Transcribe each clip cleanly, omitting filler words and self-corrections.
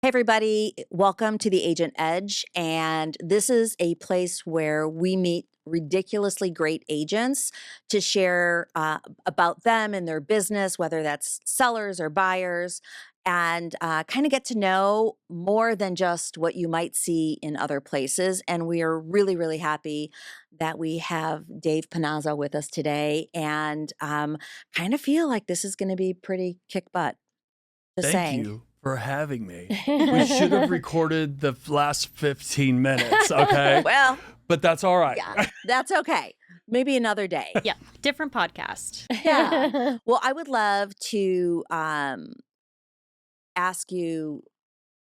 Hey, everybody. Welcome to the Agent Edge. And this is a place where we meet ridiculously great agents to share about them and their business, whether that's sellers or buyers, and kind of get to know more than just what you might see in other places. And we are really, really happy that we have Dave Panazzo with us today and kind of feel like this is going to be pretty kick butt. Just Thank saying. you for having me. We should have recorded the last 15 minutes, okay? Well, But that's all right. yeah, that's okay. Maybe another day. Yeah, different podcast. Yeah. Well, I would love to ask you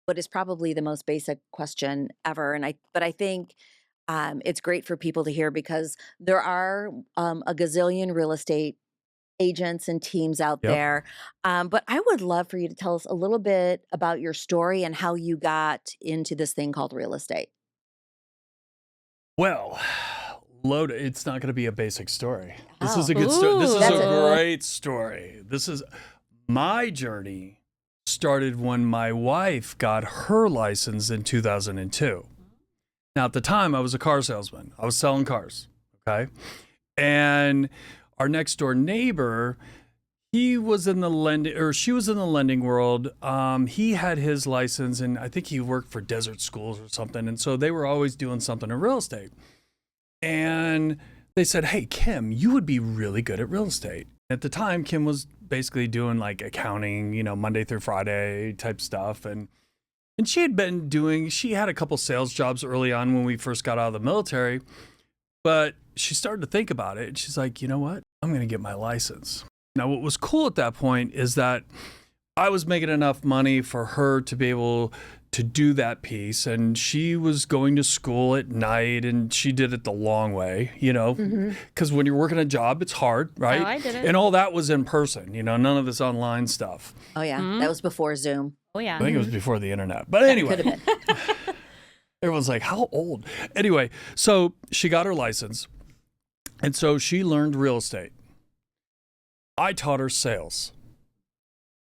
what is probably the most basic question ever, but I think it's great for people to hear because there are a gazillion real estate agents and teams out Yep. there. But I would love for you to tell us a little bit about your story and how you got into this thing called real estate. Well, it's not going to be a basic story. This is Oh. a good story. This Ooh. is That's a it. great story. This is my journey started when my wife got her license in 2002. Now, at the time, I was a car salesman. I was selling cars, okay? And our next door neighbor, he was in the lending, or she was in the lending world. He had his license, and I think he worked for Desert Schools or something. And so they were always doing something in real estate. And they said, "Hey, Kim, you would be really good at real estate." At the time, Kim was basically doing like accounting, Monday through Friday type stuff. And she had a couple sales jobs early on when we first got out of the military, but she started to think about it. And she's like, you know what? I'm going to get my license. Now, what was cool at that point is that I was making enough money for her to be able to do that piece. And she was going to school at night and she did it the long way, because when you're working a job, it's hard, right? Oh, I did it. And all that was in person, none of this online stuff. Oh, yeah. That was before Zoom. Oh, yeah. I think it was before the internet. But anyway. Could have been. Everyone's like, how old? Anyway, so she got her license. And so she learned real estate. I taught her sales.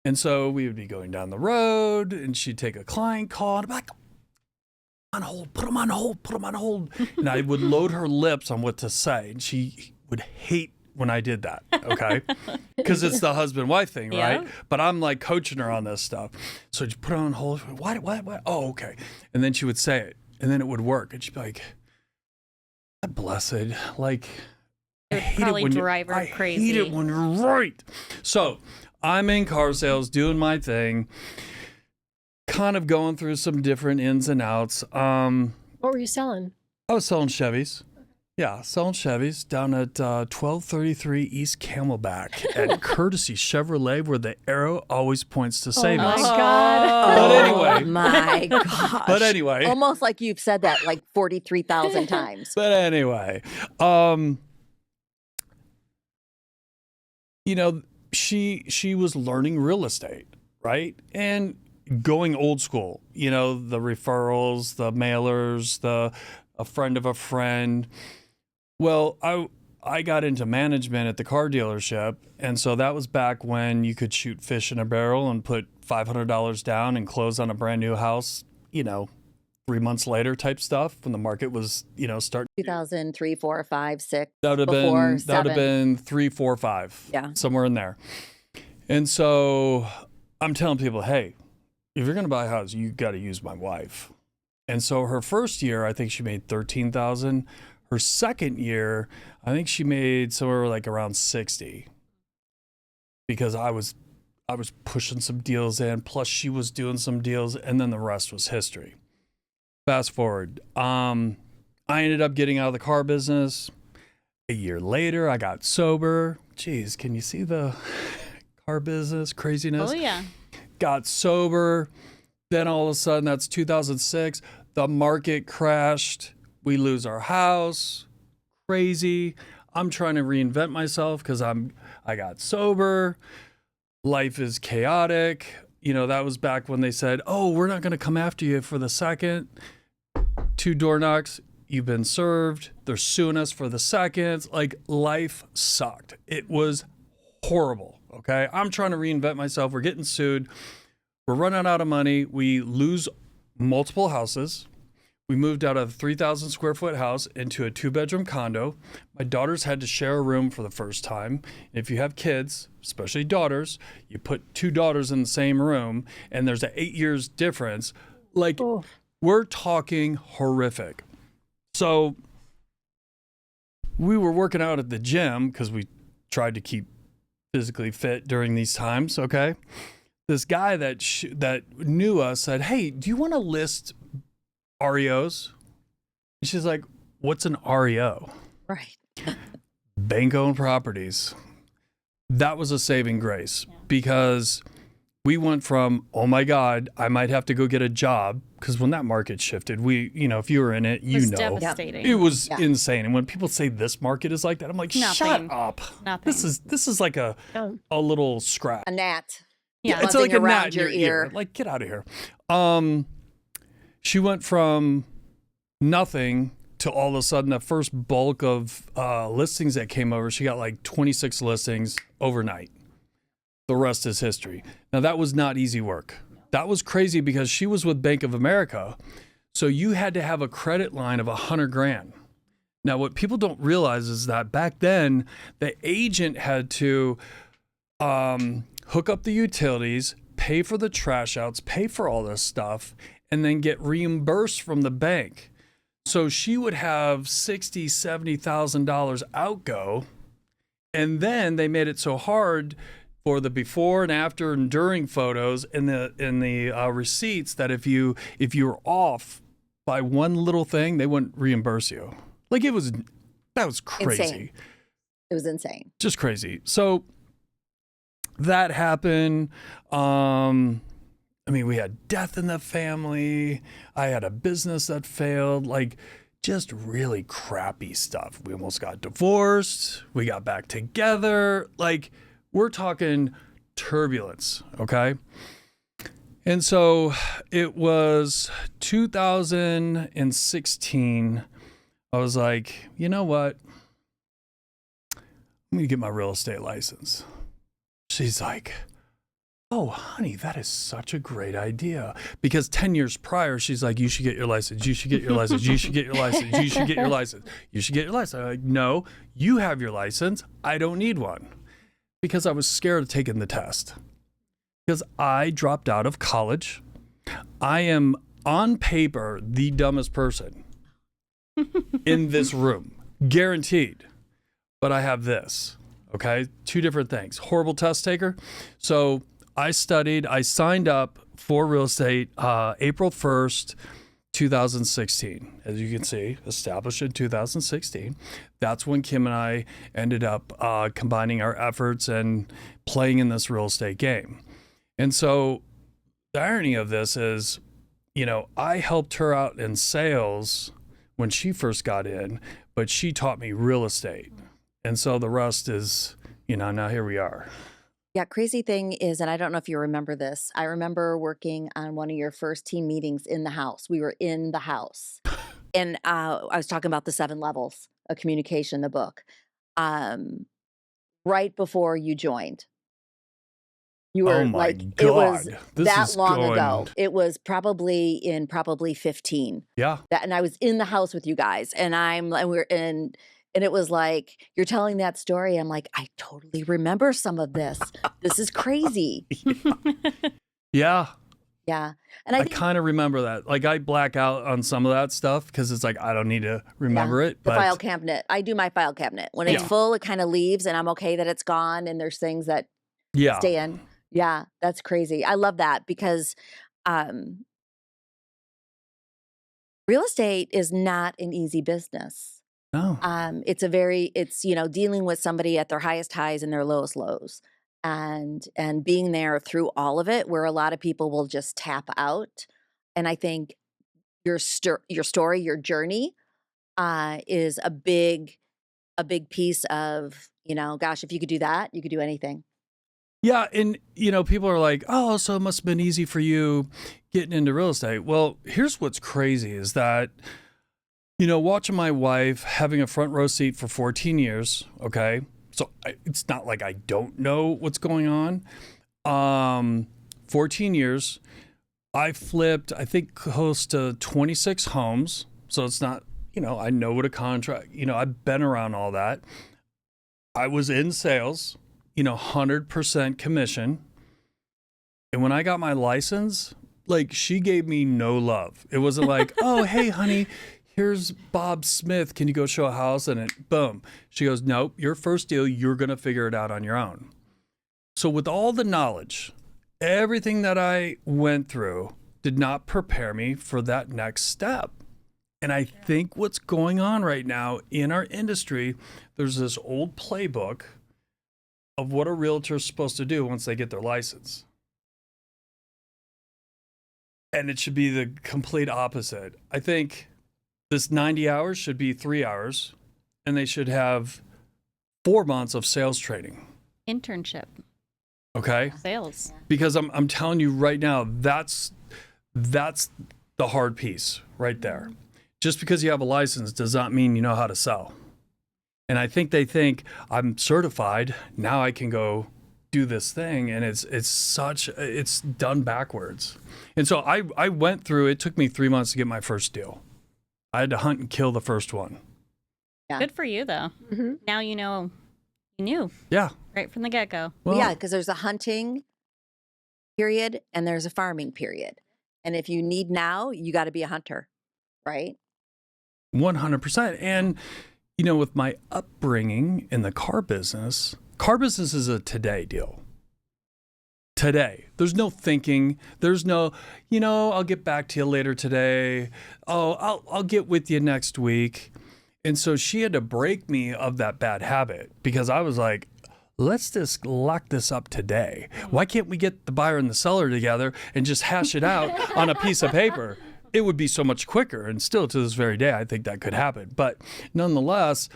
And so we would be going down the road and she'd take a client call and I'd be like, on hold, put them on hold, put them on hold. And I would load her lips on what to say. And she would hate when I did that, okay? Because it's the husband-wife thing, right? Yeah. But I'm like coaching her on this stuff. So she'd put her on hold. What? Oh, okay. And then she would say it. And then it would work. And she'd be like, God blessed. Like, It would probably drive her I crazy. hate it when you're right. So I'm in car sales, doing my thing, kind of going through some different ins and outs. What were you selling? I was selling Chevys. Yeah, selling Chevys down at 1233 East Camelback at Courtesy Chevrolet, where the arrow always points to save Oh my us. God. But Oh, anyway. my gosh. But anyway. Almost like you've said that like 43,000 times. But anyway, she was learning real estate, right? And going old school, the referrals, the mailers, a friend of a friend. Well, I got into management at the car dealership, and so that was back when you could shoot fish in a barrel and put $500 down and close on a brand new house, 3 months later type stuff when the market was, starting. 2003, 4, 5, 6. That would have been 3, 4, 5. Yeah. Somewhere in there. And so I'm telling people, hey, if you're going to buy a house, you got to use my wife. And so her first year, I think she made 13,000. Her second year, I think she made somewhere like around 60. Because I was pushing some deals in, plus she was doing some deals, and then the rest was history. Fast forward, I ended up getting out of the car business. A year later, I got sober. Jeez, can you see the car business craziness? Oh, yeah. Got sober. Then all of a sudden, that's 2006. The market crashed. We lose our house. Crazy. I'm trying to reinvent myself because I got sober. Life is chaotic. That was back when they said, oh, we're not going to come after you for the second. 2 door knocks, you've been served. They're suing us for the seconds. Like, life sucked. It was horrible, okay? I'm trying to reinvent myself. We're getting sued. We're running out of money. We lose multiple houses. We moved out of a 3,000 square foot house into a 2-bedroom condo. My daughters had to share a room for the first time. If you have kids, especially daughters, you put 2 daughters in the same room and there's an 8 years difference. Like, we're talking horrific. So we were working out at the gym because we tried to keep physically fit during these times, okay? This guy that knew us said, "Hey, do you want to list REOs?" And she's like, "What's an REO?" Right. Bank-owned properties. That was a saving grace because we went from, oh my God, I might have to go get a job, because when that market shifted, if you were in it, It was devastating. it was insane. And when people say this market is like that, I'm like, shut Nothing. up. Nothing. This is like a little scratch. A gnat. Yeah. It's buzzing like a around gnat in your ear. Like, get out of here. She went from nothing to all of a sudden the first bulk of listings that came over. She got like 26 listings overnight. The rest is history. Now, that was not easy work. That was crazy because she was with Bank of America. So you had to have a credit line of $100,000. Now, what people don't realize is that back then, the agent had to hook up the utilities, pay for the trash outs, pay for all this stuff, and then get reimbursed from the bank. So she would have $60,000, $70,000 outgo. And then they made it so hard for the before and after and during photos in the receipts that if you were off by one little thing, they wouldn't reimburse you. Like, that was crazy. Insane. It was insane. Just crazy. So that happened. We had death in the family. I had a business that failed. Like, just really crappy stuff. We almost got divorced. We got back together. Like, we're talking turbulence, okay? And so it was 2016. I was like, you know what? I'm going to get my real estate license. She's like, oh, honey, that is such a great idea. Because 10 years prior, she's like, you should get your license. You should get your license. You should get your license. You should get your license. You should get your license. I'm like, no, you have your license. I don't need one. Because I was scared of taking the test. Because I dropped out of college. I am, on paper, the dumbest person in this room. Guaranteed. But I have this, okay? 2 different things. Horrible test taker. So I signed up for real estate April 1st, 2016. As you can see, established in 2016. That's when Kim and I ended up combining our efforts and playing in this real estate game. And so the irony of this is, I helped her out in sales when she first got in, but she taught me real estate. And so the rest is, now here we are. Yeah, crazy thing is, and I don't know if you remember this, I remember working on one of your first team meetings in the house. We were in the house. And I was talking about the 7 levels of communication, the book, right before you joined. You were oh my like, God. it was This that is long going- ago. It was probably 15. Yeah. And I was in the house with you guys, and and it was like, you're telling that story. I'm like, I totally remember some of this. This is crazy. Yeah. Yeah. And I I think kind of remember that. Like, I black out on some of that stuff because it's like, I don't need to remember it. the But file cabinet, I do my file cabinet. When it's Yeah. full, it kind of leaves, and I'm okay that it's gone, and there's things that yeah. stay in. Yeah, that's crazy. I love that because real estate is not an easy business. No. It's dealing with somebody at their highest highs and their lowest lows, and being there through all of it, where a lot of people will just tap out. And I think your story, your journey, is a big piece of, gosh, if you could do that, you could do anything. Yeah. And, people are like, oh, so it must have been easy for you getting into real estate. Well, here's what's crazy is that, watching my wife having a front row seat for 14 years, okay? So it's not like I don't know what's going on. 14 years. I flipped, I think, close to 26 homes. So it's not, I know what a contract, I've been around all that. I was in sales, 100% commission. And when I got my license, like, she gave me no love. It wasn't like, oh, hey, honey, here's Bob Smith. Can you go show a house? And it, boom. She goes, nope, your first deal, you're going to figure it out on your own. So with all the knowledge, everything that I went through did not prepare me for that next step. And I think what's going on right now in our industry, there's this old playbook of what a realtor is supposed to do once they get their license. And it should be the complete opposite. I think this 90 hours should be 3 hours, and they should have 4 months of sales training. Internship. Okay? Sales. Because I'm telling you right now, that's the hard piece right there. Just because you have a license does not mean you know how to sell. And I think they think, I'm certified, now I can go do this thing, and it's done backwards. And so I went through, it took me 3 months to get my first deal. I had to hunt and kill the first one. Yeah. Good for you, though. Mhm. Now you knew Yeah. right from the get-go. Well, Yeah, because there's a hunting period and there's a farming period. And if you need now, you got to be a hunter, right? 100%. And, with my upbringing in the car business is a today deal. Today. There's no thinking. There's no, I'll get back to you later today. Oh, I'll get with you next week. And so she had to break me of that bad habit because I was like, let's just lock this up today. Why can't we get the buyer and the seller together and just hash it out on a piece of paper? It would be so much quicker. And still to this very day, I think that could happen. But nonetheless,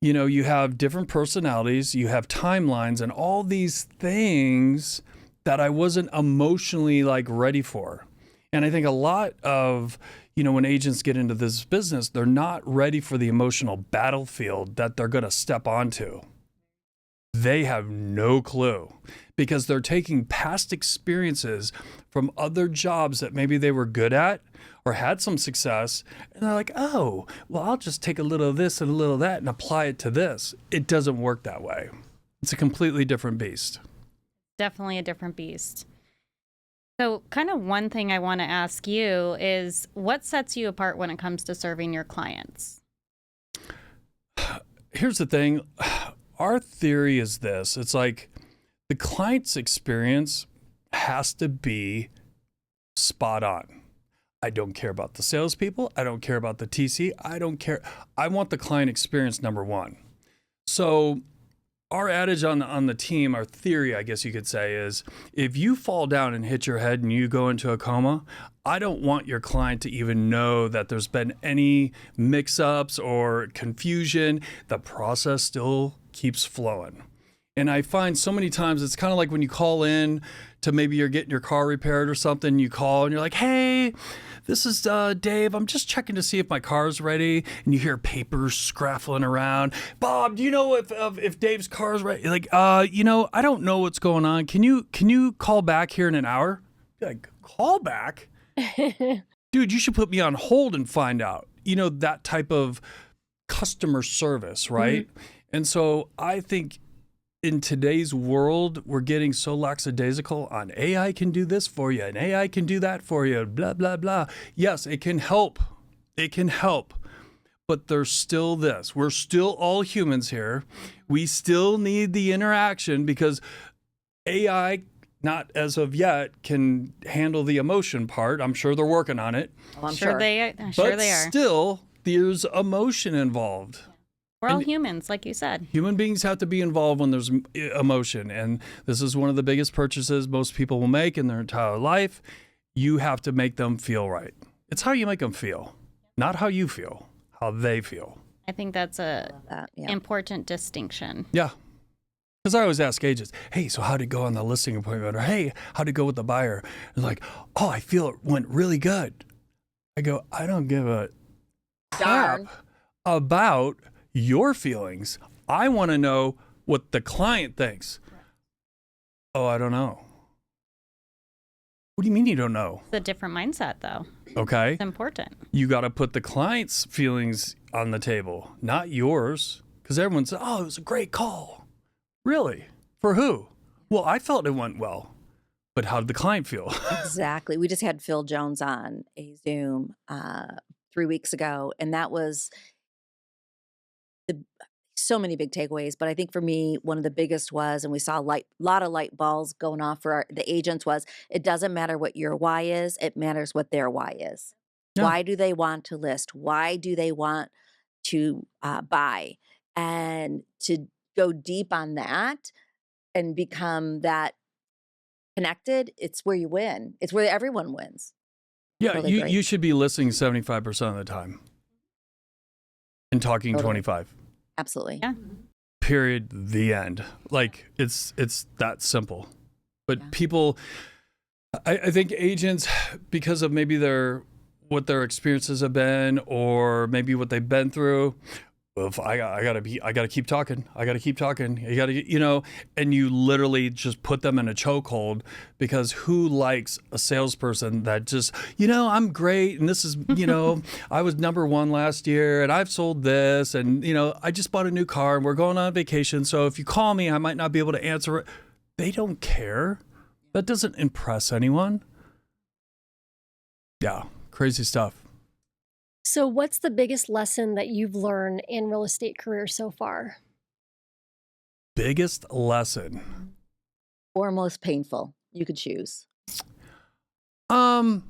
you have different personalities, you have timelines and all these things that I wasn't emotionally ready for. And I think a lot of, when agents get into this business, they're not ready for the emotional battlefield that they're going to step onto. They have no clue because they're taking past experiences from other jobs that maybe they were good at or had some success. And they're like, oh, well, I'll just take a little of this and a little of that and apply it to this. It doesn't work that way. It's a completely different beast. Definitely a different beast. So kind of one thing I want to ask you is what sets you apart when it comes to serving your clients? Here's the thing. Our theory is this. It's like the client's experience has to be spot on. I don't care about the salespeople. I don't care about the TC. I don't care. I want the client experience number one. So our adage on the team, our theory, I guess you could say, is if you fall down and hit your head and you go into a coma, I don't want your client to even know that there's been any mix-ups or confusion. The process still keeps flowing. And I find so many times it's kind of like when you call in to maybe you're getting your car repaired or something, you call and you're like, hey, this is Dave. I'm just checking to see if my car's ready. And you hear papers scraffling around. Bob, do you know if Dave's car's ready? Like, I don't know what's going on. Can you call back here in an hour? You're like, call back? Dude, you should put me on hold and find out. That type of customer service, right? Mm-hmm. And so I think in today's world, we're getting so lackadaisical on AI can do this for you and AI can do that for you, blah, blah, blah. Yes, it can help. It can help. But there's still this. We're still all humans here. We still need the interaction because AI, not as of yet, can handle the emotion part. I'm sure they're working on it. Well, I'm sure they are. But still, there's emotion involved. We're all humans, like you said. Human beings have to be involved when there's emotion. And this is one of the biggest purchases most people will make in their entire life. You have to make them feel right. It's how you make them feel, not how you feel, how they feel. I think that's important distinction. Yeah. Because I always ask agents, hey, so how'd it go on the listing appointment? Or, hey, how'd it go with the buyer? And like, oh, I feel it went really good. I go, I don't give a crap about your feelings. I want to know what the client thinks. Oh, I don't know. What do you mean you don't know? It's a different mindset, though. Okay. It's important. You got to put the client's feelings on the table, not yours. Because everyone says, oh, it was a great call. Really? For who? Well, I felt it went well. But how did the client feel? Exactly. We just had Phil Jones on a Zoom 3 weeks ago, and that was so many big takeaways. But I think for me, one of the biggest was, and we saw a lot of light bulbs going off for the agents, was it doesn't matter what your why is, it matters what their why is. Yeah. Why do they want to list? Why do they want to buy? And to go deep on that and become that connected, it's where you win. It's where everyone wins. Yeah, Really great. you should be listening 75% of the time and talking Totally. 25. Absolutely. Yeah. Period. The end. Like it's that simple. But Yeah. people, I think agents, because of maybe what their experiences have been, or maybe what they've been through. Well, if I gotta keep talking. I gotta keep talking. You gotta, and you literally just put them in a chokehold, because who likes a salesperson that just, I'm great, and this is, I was number one last year, and I've sold this, and I just bought a new car, and we're going on vacation. So if you call me, I might not be able to answer it. They don't care. That doesn't impress anyone. Yeah, crazy stuff. So what's the biggest lesson that you've learned in real estate career so far? Biggest lesson. Or most painful. You could choose. I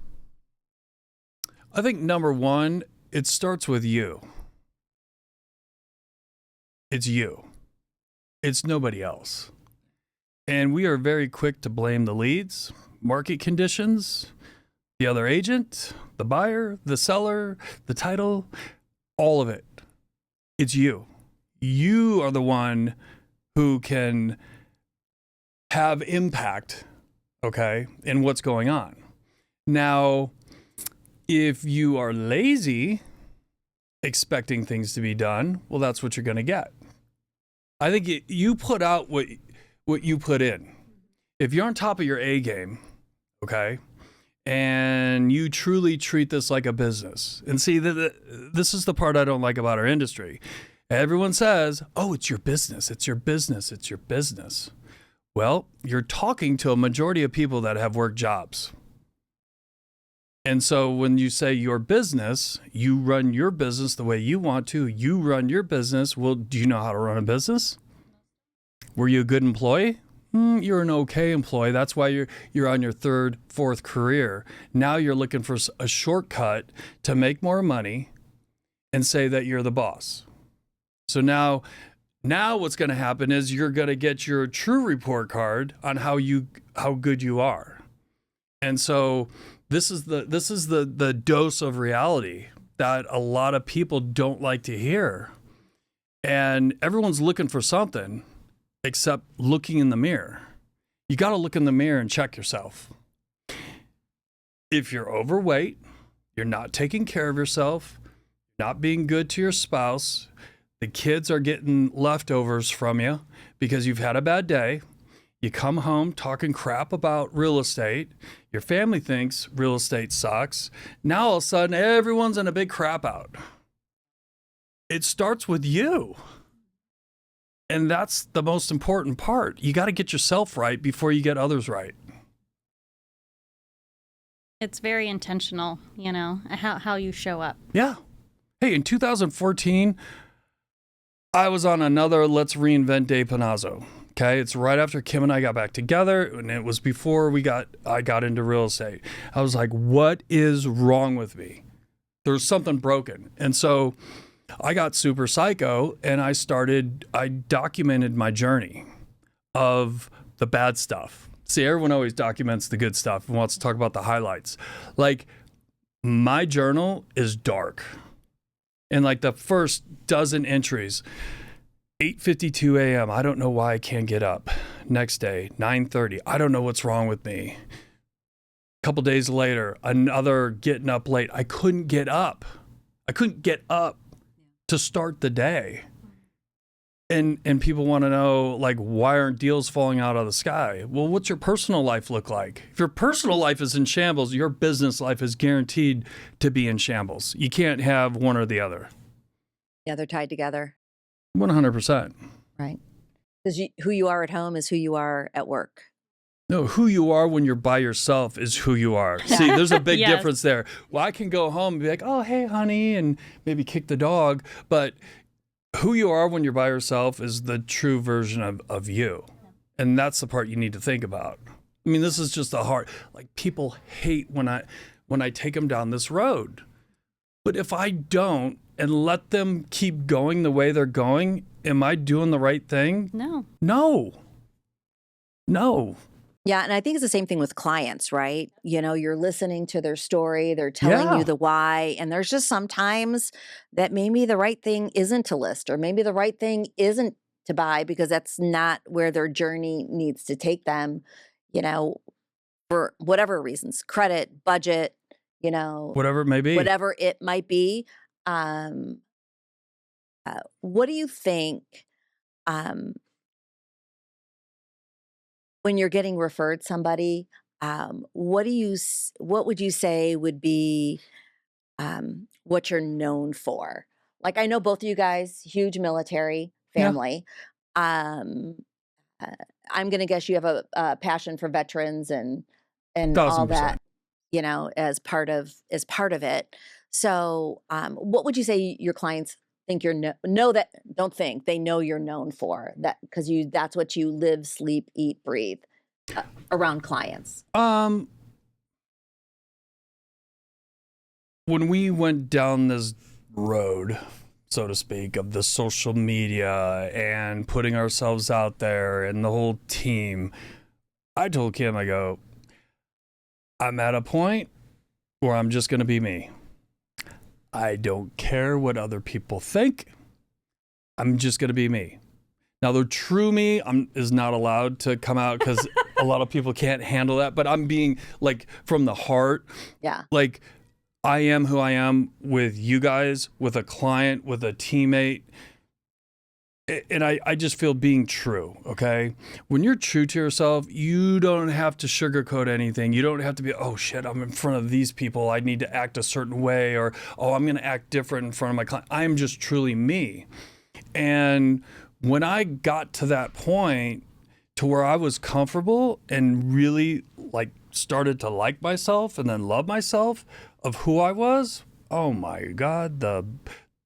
think number one, it starts with you. It's you. It's nobody else. And we are very quick to blame the leads, market conditions, the other agent, the buyer, the seller, the title, all of it. It's you. You are the one who can have impact, okay, in what's going on. Now, if you are lazy, expecting things to be done, well, that's what you're going to get. I think you put out what you put in. If you're on top of your A game, okay, and you truly treat this like a business. And see, this is the part I don't like about our industry. Everyone says, oh, it's your business. It's your business. It's your business. Well, you're talking to a majority of people that have work jobs. And so when you say your business, you run your business the way you want to. You run your business. Well, do you know how to run a business? Were you a good employee? You're an okay employee. That's why you're on your third, fourth career. Now you're looking for a shortcut to make more money and say that you're the boss. So now what's going to happen is you're going to get your true report card on how good you are. And so this is the dose of reality that a lot of people don't like to hear. And everyone's looking for something except looking in the mirror. You got to look in the mirror and check yourself. If you're overweight, you're not taking care of yourself, not being good to your spouse, the kids are getting leftovers from you because you've had a bad day, you come home talking crap about real estate, your family thinks real estate sucks, now all of a sudden everyone's in a big crap out. It starts with you. And that's the most important part. You got to get yourself right before you get others right. It's very intentional, how you show up. Yeah. Hey, in 2014, I was on another Let's Reinvent Dave Panazzo. Okay, it's right after Kim and I got back together, and it was before I got into real estate. I was like, what is wrong with me? There's something broken. And so I got super psycho, and I documented my journey of the bad stuff. See, everyone always documents the good stuff and wants to talk about the highlights. Like, my journal is dark. And like the first dozen entries, 8:52 a.m., I don't know why I can't get up. Next day, 9:30, I don't know what's wrong with me. A couple days later, another getting up late. I couldn't get up to start the day. And people want to know, like, why aren't deals falling out of the sky? Well, what's your personal life look like? If your personal life is in shambles, your business life is guaranteed to be in shambles. You can't have one or the other. Yeah, they're tied together. 100%. Right. Because who you are at home is who you are at work. No, who you are when you're by yourself is who you are. See, there's a big Yes. difference there. Well, I can go home and be like, oh, hey, honey, and maybe kick the dog. But who you are when you're by yourself is the true version of you. And that's the part you need to think about. I mean, this is just the hard, like, people hate when I take them down this road. But if I don't and let them keep going the way they're going, am I doing the right thing? No. No. Yeah, and I think it's the same thing with clients, right? You know, you're listening to their story, they're telling Yeah. you the why, and there's just sometimes that maybe the right thing isn't to list, or maybe the right thing isn't to buy because that's not where their journey needs to take them, you know, for whatever reasons, credit, budget, you know, Whatever it may be. whatever it might be. What do you think um, when you're getting referred somebody? What would you say would be what you're known for? Like, I know both of you guys, huge military Yeah. family. Um, I'm going to guess you have a passion for veterans and all 1000%. that, you know, as part of it. So, what would you say your clients think they know you're known for, that because that's what you live, sleep, eat, breathe around clients? When we went down this road, so to speak, of the social media and putting ourselves out there and the whole team, I told Kim, I go, I'm at a point where I'm just going to be me. I don't care what other people think. I'm just going to be me. Now, the true me is not allowed to come out because a lot of people can't handle that, but I'm being, like, from the heart. Yeah. Like, I am who I am with you guys, with a client, with a teammate. And I just feel being true, okay? When you're true to yourself, you don't have to sugarcoat anything. You don't have to be, oh shit, I'm in front of these people, I need to act a certain way, or, oh, I'm gonna act different in front of my client. I'm just truly me. And when I got to that point to where I was comfortable and really, like, started to like myself and then love myself of who I was, oh my God,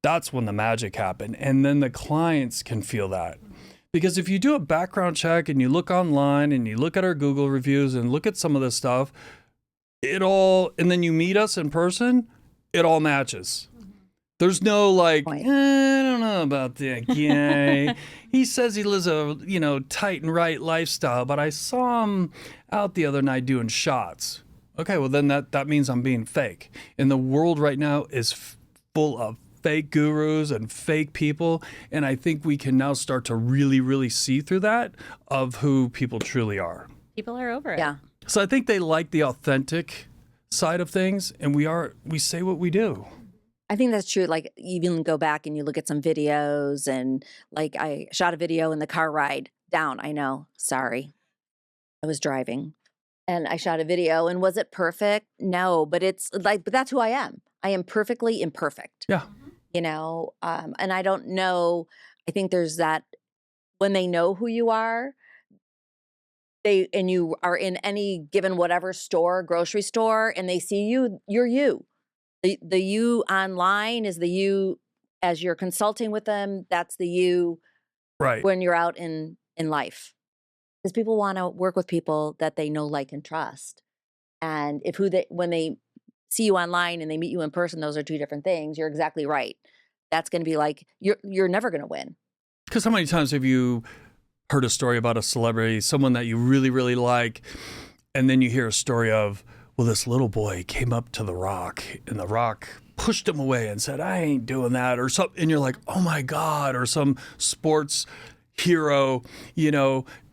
that's when the magic happened. And then the clients can feel that. Because if you do a background check and you look online and you look at our Google reviews and look at some of this stuff, and then you meet us in person, it all matches. There's no like, Point. I don't know about that guy. He says he lives a, tight and right lifestyle, but I saw him out the other night doing shots. Okay, well then that means I'm being fake. And the world right now is full of fake gurus and fake people. And I think we can now start to really, really see through that of who people truly are. People are over it. Yeah. So I think they like the authentic side of things, and we say what we do. I think that's true. Like, even go back and you look at some videos, and like, I shot a video in the car ride down. I know. Sorry. I was driving and I shot a video, and was it perfect? No, but but that's who I am. I am perfectly imperfect. Yeah. And I don't know. I think there's that when they know who you are, and you are in any given whatever store, grocery store, and they see you, you're you. The you online is the you as you're consulting with them. That's the you Right. when you're out in life. Because people want to work with people that they know, like, and trust. And when they see you online and they meet you in person, those are two different things. You're exactly right. That's going to be like, you're never going to win. Because how many times have you heard a story about a celebrity, someone that you really, really like, and then you hear a story of, well, this little boy came up to The Rock, and The Rock pushed him away and said, I ain't doing that, or something. And you're like, oh my God, or some sports hero,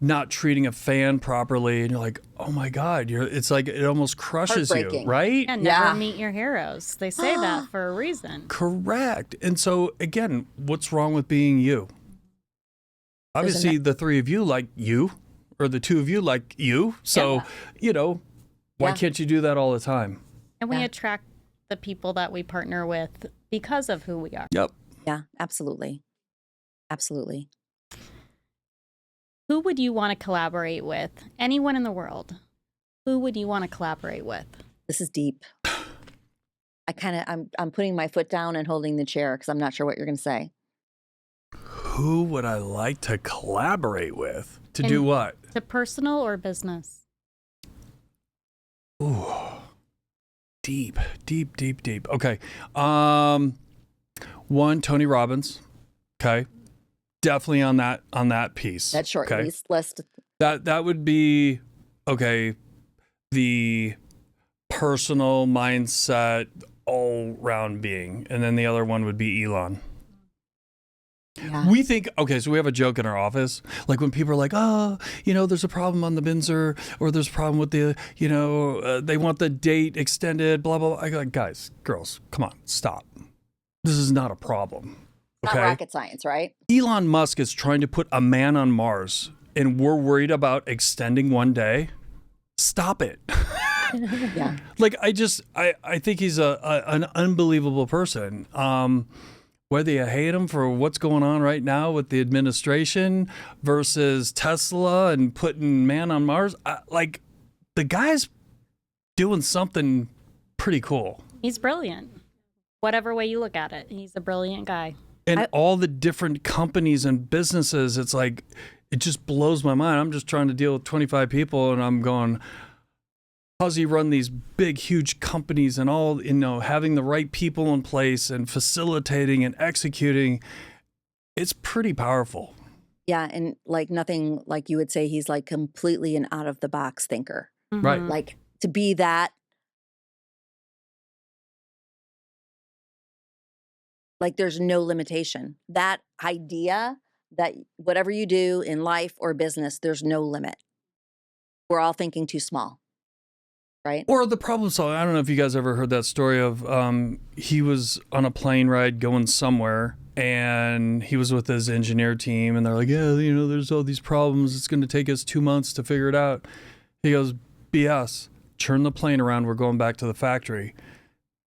not treating a fan properly. And you're like, oh my God, it's like, it almost crushes you, Heartbreaking. right? And Yeah. never meet your heroes. They say that for a reason. Correct. And so again, what's wrong with being you? Obviously, the three of you like you, or the two of you like you. So, why Yeah. can't you do that all the time? And we Yeah. attract the people that we partner with because of who we are. Yep. Yeah, absolutely. Absolutely. Who would you want to collaborate with? Anyone in the world. Who would you want to collaborate with? This is deep. I'm putting my foot down and holding the chair because I'm not sure what you're going to say. Who would I like to collaborate with? To And- do what? To personal or business? Ooh. Deep. Okay. One, Tony Robbins. Okay. Definitely on that piece. That short okay? list. That would be okay. The personal mindset, all round being, and then the other one would be Elon. Yeah. We think so we have a joke in our office, like when people are like, there's a problem on the Binzer, or there's a problem with the, they want the date extended, blah blah blah. I go, like, guys, girls, come on, stop. This is not a problem. Not Okay. rocket science, right? Elon Musk is trying to put a man on Mars, and we're worried about extending one day. Stop it. Yeah. Like, I think he's an unbelievable person. Whether you hate him for what's going on right now with the administration versus Tesla and putting man on Mars, like, the guy's doing something pretty cool. He's brilliant. Whatever way you look at it, he's a brilliant guy. And all the different companies and businesses, it's like, it just blows my mind. I'm just trying to deal with 25 people, and I'm going, how's he run these big, huge companies and all, having the right people in place and facilitating and executing? It's pretty powerful. Yeah. And like nothing, like you would say, he's like completely an out of the box thinker. Right. Mhm. Like to be that, like there's no limitation. That idea that whatever you do in life or business, there's no limit. We're all thinking too small, right? Or the problem solving. I don't know if you guys ever heard that story of he was on a plane ride going somewhere, and he was with his engineer team, and they're like, yeah, there's all these problems. It's going to take us 2 months to figure it out. He goes, BS. Turn the plane around. We're going back to the factory.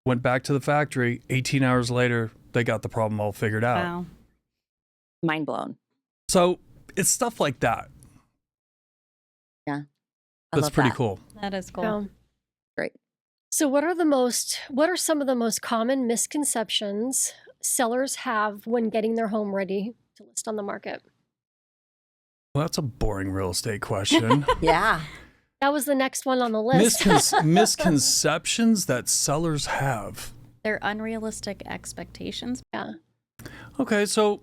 Went back to the factory. 18 hours later, they got the problem all figured out. Wow. Mind blown. So it's stuff like that. I That's love pretty that. cool. That is cool. Yeah. Great. So what are some of the most common misconceptions sellers have when getting their home ready to list on the market? Well, that's a boring real estate question. Yeah. That was the next one on the list. Misconceptions that sellers have. They're unrealistic expectations. Yeah. Okay, so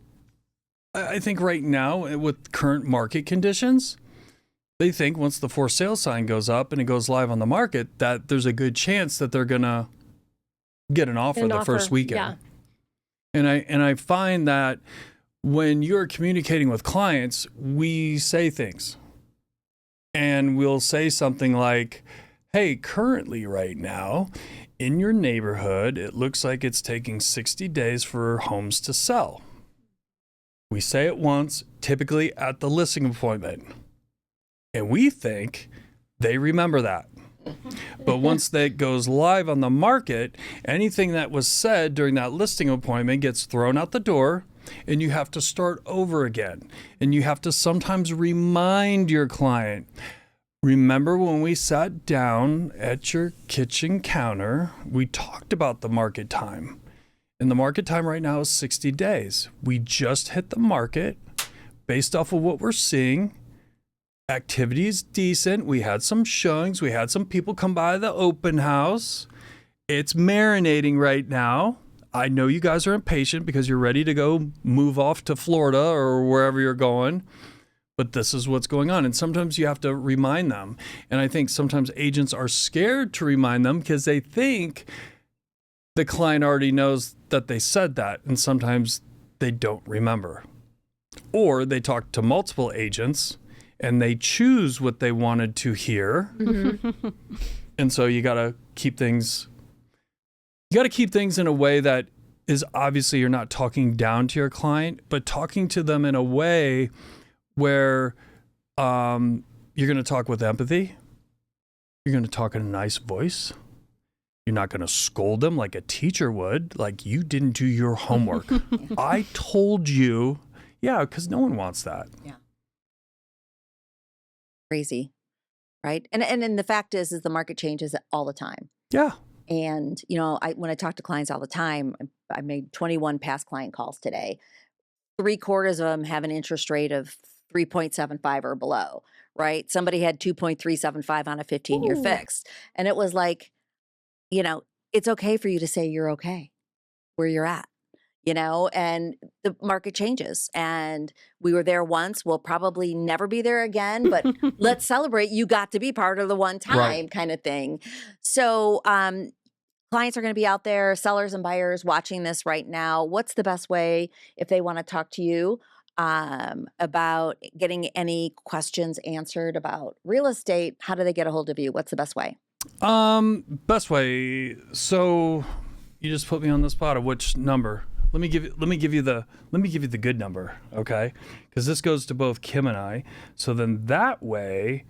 I think right now, with current market conditions, they think once the for sale sign goes up and it goes live on the market, that there's a good chance that they're gonna get an offer the first weekend. Yeah. And I find that when you're communicating with clients, we say things, and we'll say something like, hey, currently right now in your neighborhood, it looks like it's taking 60 days for homes to sell. We say it once, typically at the listing appointment. And we think they remember that. But once that goes live on the market, anything that was said during that listing appointment gets thrown out the door, and you have to start over again. And you have to sometimes remind your client, remember when we sat down at your kitchen counter, we talked about the market time. And the market time right now is 60 days. We just hit the market based off of what we're seeing. Activity is decent. We had some showings. We had some people come by the open house. It's marinating right now. I know you guys are impatient because you're ready to go move off to Florida or wherever you're going. But this is what's going on. And sometimes you have to remind them. And I think sometimes agents are scared to remind them because they think the client already knows that they said that. And sometimes they don't remember. Or they talk to multiple agents and they choose what they wanted to hear. And so you got to keep things in a way that is obviously you're not talking down to your client, but talking to them in a way where you're going to talk with empathy. You're going to talk in a nice voice. You're not going to scold them like a teacher would, like you didn't do your homework. I told you. Yeah, because no one wants that. Crazy, right? And the fact is the market changes all the time. Yeah. And when I talk to clients all the time, I made 21 past client calls today. 3/4 of them have an interest rate of 3.75 or below, right? Somebody had 2.375 on a 15-year Ooh. fixed. And it was like, it's okay for you to say you're okay where you're at, and the market changes. And we were there once. We'll probably never be there again, but let's celebrate you got to be part of the one time Right. kind of thing. So, clients are going to be out there, sellers and buyers watching this right now. What's the best way if they want to talk to you about getting any questions answered about real estate? How do they get a hold of you? What's the best way? Best way. So you just put me on the spot of which number. Let me give you the good number, okay? Because this goes to both Kim and I. So then that way,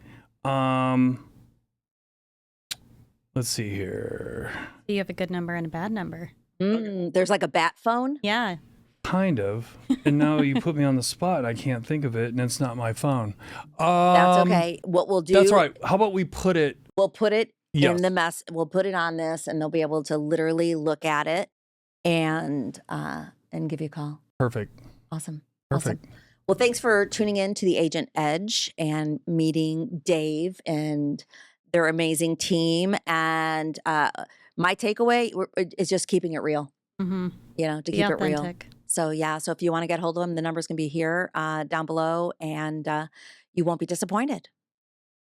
let's see here. Do you have a good number and a bad number? There's like a bat phone. Yeah. Kind of. And now you put me on the spot. I can't think of it, and it's not my phone. That's okay. What we'll do? That's right. How about we put it? We'll put it Yes. in the mess. We'll put it on this, and they'll be able to literally look at it and give you a call. Perfect. Awesome. Perfect. Awesome. Well, thanks for tuning in to the Agent Edge and meeting Dave and their amazing team. And my takeaway is just keeping it real. Mm-hmm. To Be keep it real. authentic. So so if you want to get hold of them, the number's going to be here down below, and you won't be disappointed.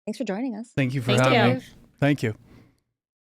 Thanks for joining us. Thank you for Thank having you. me. Thank you.